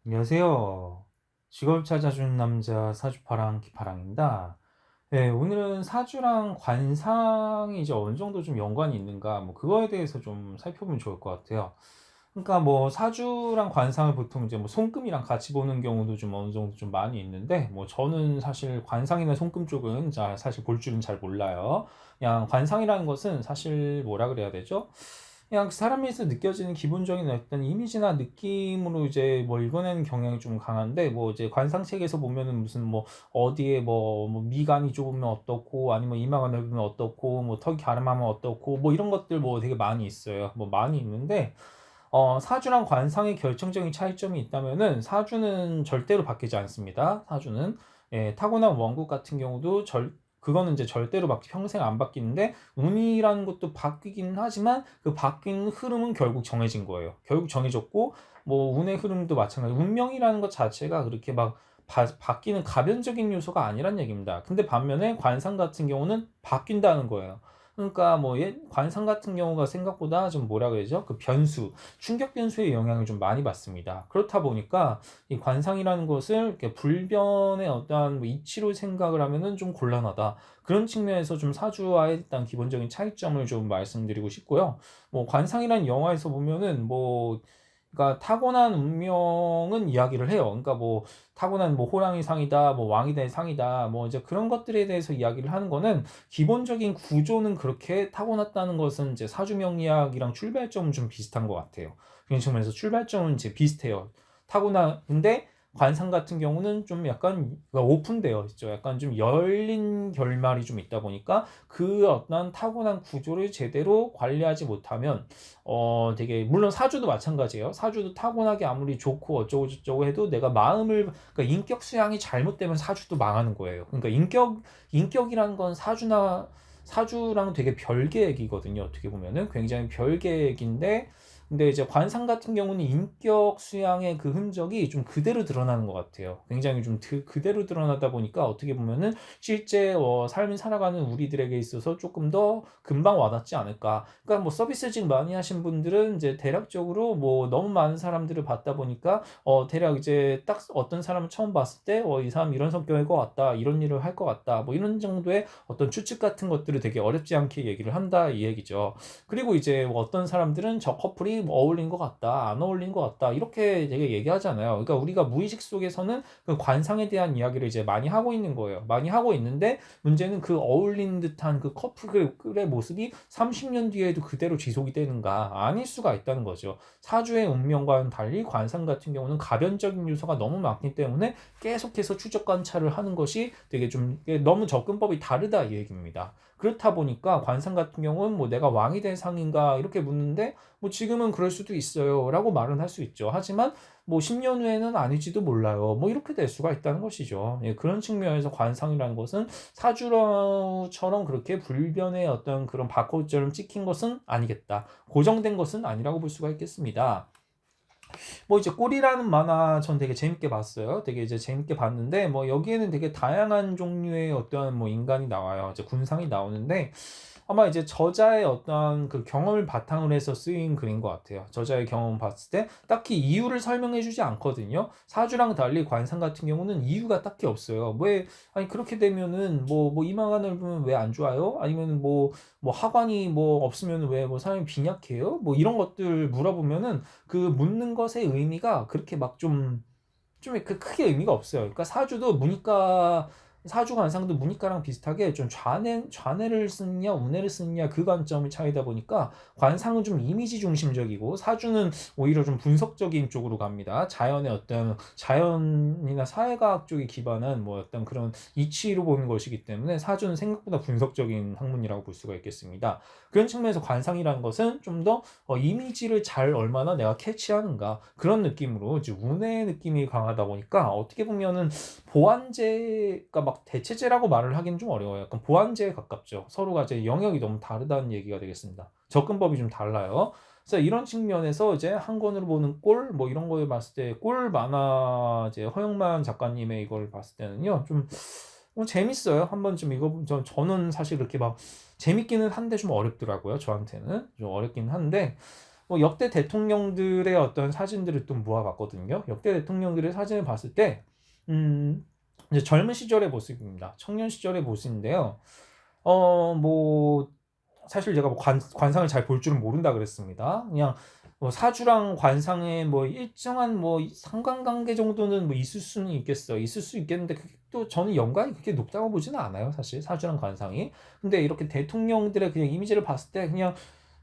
안녕하세요. 직업을 찾아주는 남자 사주파랑 기파랑입니다. 네, 오늘은 사주랑 관상이 이제 어느 정도 좀 연관이 있는가, 뭐 그거에 대해서 좀 살펴보면 좋을 것 같아요. 그러니까 뭐 사주랑 관상을 보통 이제 뭐 손금이랑 같이 보는 경우도 좀 어느 정도 좀 많이 있는데, 뭐 저는 사실 관상이나 손금 쪽은 사실 볼 줄은 잘 몰라요. 그냥 관상이라는 것은 사실 뭐라 그래야 되죠? 그냥 사람에서 느껴지는 기본적인 어떤 이미지나 느낌으로 이제 뭐 읽어내는 경향이 좀 강한데, 뭐 이제 관상책에서 보면은 무슨 뭐 어디에 뭐 미간이 좁으면 어떻고, 아니면 이마가 넓으면 어떻고, 뭐 턱이 가름하면 어떻고, 뭐 이런 것들 뭐 되게 많이 있어요. 뭐 많이 있는데, 사주랑 관상의 결정적인 차이점이 있다면은, 사주는 절대로 바뀌지 않습니다. 사주는 타고난 원국 같은 경우도 그거는 이제 절대로 평생 안 바뀌는데, 운이라는 것도 바뀌긴 하지만 그 바뀐 흐름은 결국 정해진 거예요. 결국 정해졌고, 뭐 운의 흐름도 마찬가지. 운명이라는 것 자체가 그렇게 막 바뀌는 가변적인 요소가 아니란 얘기입니다. 근데 반면에 관상 같은 경우는 바뀐다는 거예요. 그러니까 뭐 관상 같은 경우가 생각보다 좀 뭐라 그러죠? 그 변수, 충격 변수의 영향을 좀 많이 받습니다. 그렇다 보니까 이 관상이라는 것을 이렇게 불변의 어떠한 뭐 이치로 생각을 하면은 좀 곤란하다. 그런 측면에서 좀 사주와의 일단 기본적인 차이점을 좀 말씀드리고 싶고요. 뭐 관상이라는 영화에서 보면은 뭐 그러니까 타고난 운명은 이야기를 해요. 그러니까 뭐 타고난 뭐 호랑이 상이다, 뭐 왕이 될 상이다, 뭐 이제 그런 것들에 대해서 이야기를 하는 거는, 기본적인 구조는 그렇게 타고났다는 것은 이제 사주명리학이랑 출발점은 좀 비슷한 것 같아요. 그런 측면에서 출발점은 이제 비슷해요. 근데 관상 같은 경우는 좀 약간 오픈되어 있죠. 약간 좀 열린 결말이 좀 있다 보니까 그 어떤 타고난 구조를 제대로 관리하지 못하면 되게, 물론 사주도 마찬가지예요. 사주도 타고나게 아무리 좋고 어쩌고 저쩌고 해도 내가 그러니까 인격 수양이 잘못되면 사주도 망하는 거예요. 그러니까 인격이라는 건 사주랑 되게 별개 얘기거든요. 어떻게 보면은 굉장히 별개 얘기인데, 근데 이제 관상 같은 경우는 인격 수양의 그 흔적이 좀 그대로 드러나는 것 같아요. 굉장히 좀 그대로 드러나다 보니까 어떻게 보면은 실제 삶을 살아가는 우리들에게 있어서 조금 더 금방 와닿지 않을까. 그러니까 뭐 서비스직 많이 하신 분들은 이제 대략적으로 뭐 너무 많은 사람들을 봤다 보니까 대략 이제 딱 어떤 사람을 처음 봤을 때 이 사람 이런 성격일 것 같다, 이런 일을 할 것 같다, 뭐 이런 정도의 어떤 추측 같은 것들을 되게 어렵지 않게 얘기를 한다, 이 얘기죠. 그리고 이제 뭐 어떤 사람들은 저 커플이 뭐 어울린 것 같다, 안 어울린 것 같다, 이렇게 되게 얘기하잖아요. 그러니까 우리가 무의식 속에서는 그 관상에 대한 이야기를 이제 많이 하고 있는 거예요. 많이 하고 있는데, 문제는 그 어울린 듯한 그 커플의 모습이 30년 뒤에도 그대로 지속이 되는가? 아닐 수가 있다는 거죠. 사주의 운명과는 달리 관상 같은 경우는 가변적인 요소가 너무 많기 때문에 계속해서 추적 관찰을 하는 것이 되게 좀 너무 접근법이 다르다, 이 얘기입니다. 그렇다 보니까 관상 같은 경우는 뭐 내가 왕이 될 상인가 이렇게 묻는데, 뭐 지금은 그럴 수도 있어요 라고 말은 할 수 있죠. 하지만 뭐 10년 후에는 아닐지도 몰라요, 뭐 이렇게 될 수가 있다는 것이죠. 그런 측면에서 관상이라는 것은 사주처럼 그렇게 불변의 어떤 그런 바코드처럼 찍힌 것은 아니겠다, 고정된 것은 아니라고 볼 수가 있겠습니다. 뭐 이제 꼴이라는 만화 전 되게 재밌게 봤어요. 되게 이제 재밌게 봤는데, 뭐 여기에는 되게 다양한 종류의 어떠한 뭐 인간이 나와요. 이제 군상이 나오는데, 아마 이제 저자의 어떤 그 경험을 바탕으로 해서 쓰인 글인 것 같아요. 저자의 경험 봤을 때 딱히 이유를 설명해 주지 않거든요. 사주랑 달리 관상 같은 경우는 이유가 딱히 없어요. 왜, 아니 그렇게 되면은 뭐 이마가 넓으면 왜 안 좋아요? 아니면 뭐 하관이 뭐 없으면 왜 뭐 사람이 빈약해요? 뭐 이런 것들 물어보면은, 그 묻는 것의 의미가 그렇게 막 좀 그 크게 의미가 없어요. 그러니까 사주 관상도 문이과랑 비슷하게 좀 좌뇌를 쓰느냐 우뇌를 쓰느냐 그 관점의 차이다 보니까, 관상은 좀 이미지 중심적이고 사주는 오히려 좀 분석적인 쪽으로 갑니다. 자연이나 사회과학 쪽에 기반한 뭐 어떤 그런 이치로 보는 것이기 때문에, 사주는 생각보다 분석적인 학문이라고 볼 수가 있겠습니다. 그런 측면에서 관상이라는 것은 좀 더 이미지를 잘 얼마나 내가 캐치하는가, 그런 느낌으로 이제 운의 느낌이 강하다 보니까, 어떻게 보면은 보완제가 막 대체제라고 말을 하기는 좀 어려워요. 약간 보완제에 가깝죠. 서로가 이제 영역이 너무 다르다는 얘기가 되겠습니다. 접근법이 좀 달라요. 그래서 이런 측면에서 이제 한 권으로 보는 꼴, 뭐 이런 거에 봤을 때, 꼴 만화 이제 허영만 작가님의 이걸 봤을 때는요, 좀 재밌어요. 한번 좀 저는 사실 그렇게 막 재밌기는 한데 좀 어렵더라고요. 저한테는 좀 어렵긴 한데, 뭐 역대 대통령들의 어떤 사진들을 또 모아봤거든요. 역대 대통령들의 사진을 봤을 때, 이제 젊은 시절의 모습입니다. 청년 시절의 모습인데요. 뭐 사실 제가 뭐 관상을 잘 볼 줄은 모른다 그랬습니다. 그냥 뭐 사주랑 관상에 뭐 일정한 뭐 상관관계 정도는 뭐 있을 수는 있겠어. 있을 수 있겠는데 그게 또 저는 연관이 그렇게 높다고 보지는 않아요. 사실 사주랑 관상이. 근데 이렇게 대통령들의 그냥 이미지를 봤을 때 그냥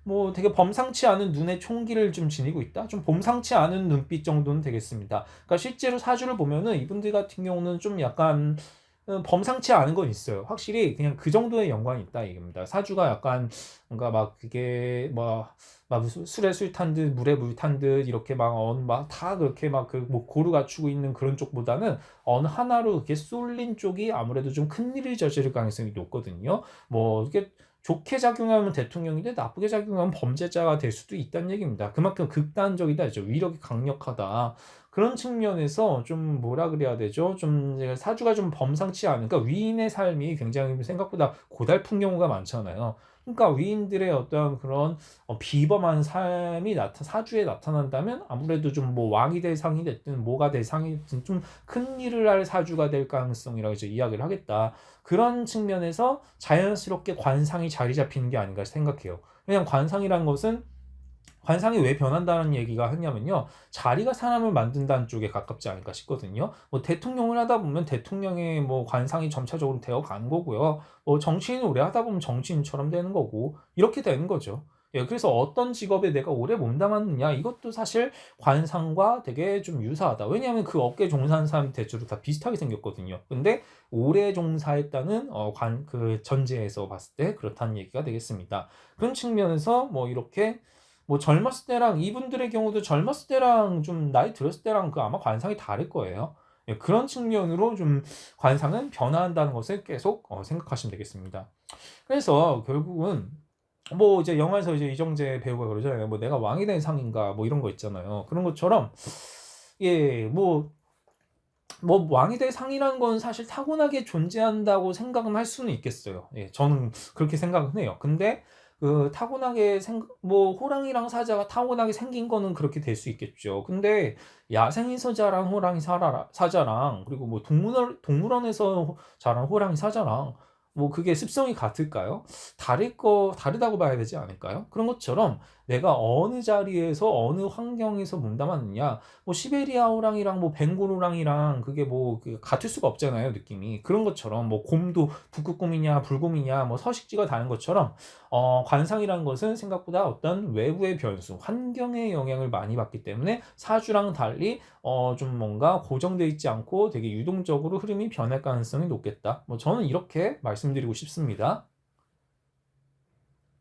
뭐 되게 범상치 않은 눈의 총기를 좀 지니고 있다. 좀 범상치 않은 눈빛 정도는 되겠습니다. 그러니까 실제로 사주를 보면은 이분들 같은 경우는 좀 약간 범상치 않은 건 있어요. 확실히 그냥 그 정도의 연관이 있다 이겁니다. 사주가 약간 뭔가 막 그게 막 무슨 술에 술 탄 듯 물에 물 탄 듯 이렇게 막다 그렇게 막 그 뭐 고루 갖추고 있는 그런 쪽보다는 어느 하나로 이렇게 쏠린 쪽이 아무래도 좀 큰 일을 저지를 가능성이 높거든요. 뭐 이게 좋게 작용하면 대통령인데 나쁘게 작용하면 범죄자가 될 수도 있다는 얘기입니다. 그만큼 극단적이다, 위력이 강력하다. 그런 측면에서 좀 뭐라 그래야 되죠? 좀 사주가 좀 범상치 않은, 그러니까 위인의 삶이 굉장히 생각보다 고달픈 경우가 많잖아요. 그러니까 위인들의 어떤 그런 비범한 삶이 사주에 나타난다면 아무래도 좀 뭐 왕이 될 상이 됐든 뭐가 될 상이 됐든 좀 큰 일을 할 사주가 될 가능성이라고 이제 이야기를 하겠다. 그런 측면에서 자연스럽게 관상이 자리 잡히는 게 아닌가 생각해요. 왜냐하면 관상이라는 것은 관상이 왜 변한다는 얘기가 하냐면요. 자리가 사람을 만든다는 쪽에 가깝지 않을까 싶거든요. 뭐 대통령을 하다 보면 대통령의 뭐 관상이 점차적으로 되어 가는 거고요. 뭐 정치인을 오래 하다 보면 정치인처럼 되는 거고 이렇게 되는 거죠. 예, 그래서 어떤 직업에 내가 오래 몸담았느냐 이것도 사실 관상과 되게 좀 유사하다. 왜냐하면 그 업계 종사하는 사람이 대체로 다 비슷하게 생겼거든요. 근데 오래 종사했다는 그 전제에서 봤을 때 그렇다는 얘기가 되겠습니다. 그런 측면에서 뭐 이렇게 뭐 젊었을 때랑 이분들의 경우도 젊었을 때랑 좀 나이 들었을 때랑 그 아마 관상이 다를 거예요. 예, 그런 측면으로 좀 관상은 변화한다는 것을 계속 생각하시면 되겠습니다. 그래서 결국은 뭐 이제 영화에서 이제 이정재 배우가 그러잖아요. 뭐 내가 왕이 된 상인가 뭐 이런 거 있잖아요. 그런 것처럼 예, 뭐 왕이 될 상이라는 건 사실 타고나게 존재한다고 생각은 할 수는 있겠어요. 예, 저는 그렇게 생각은 해요. 근데 그 타고나게 뭐 호랑이랑 사자가 타고나게 생긴 거는 그렇게 될 수 있겠죠. 근데 야생에서 자란 호랑이 사자랑 그리고 뭐 동물원에서 자란 호랑이 사자랑 뭐 그게 습성이 같을까요? 다르다고 봐야 되지 않을까요? 그런 것처럼 내가 어느 자리에서 어느 환경에서 몸담았느냐, 뭐 시베리아 호랑이랑 뭐 벵골 호랑이랑 그게 뭐 같을 수가 없잖아요, 느낌이. 그런 것처럼 뭐 곰도 북극곰이냐 불곰이냐 뭐 서식지가 다른 것처럼 관상이라는 것은 생각보다 어떤 외부의 변수, 환경의 영향을 많이 받기 때문에 사주랑 달리 좀 뭔가 고정되어 있지 않고 되게 유동적으로 흐름이 변할 가능성이 높겠다. 뭐 저는 이렇게 말씀드리고 싶습니다.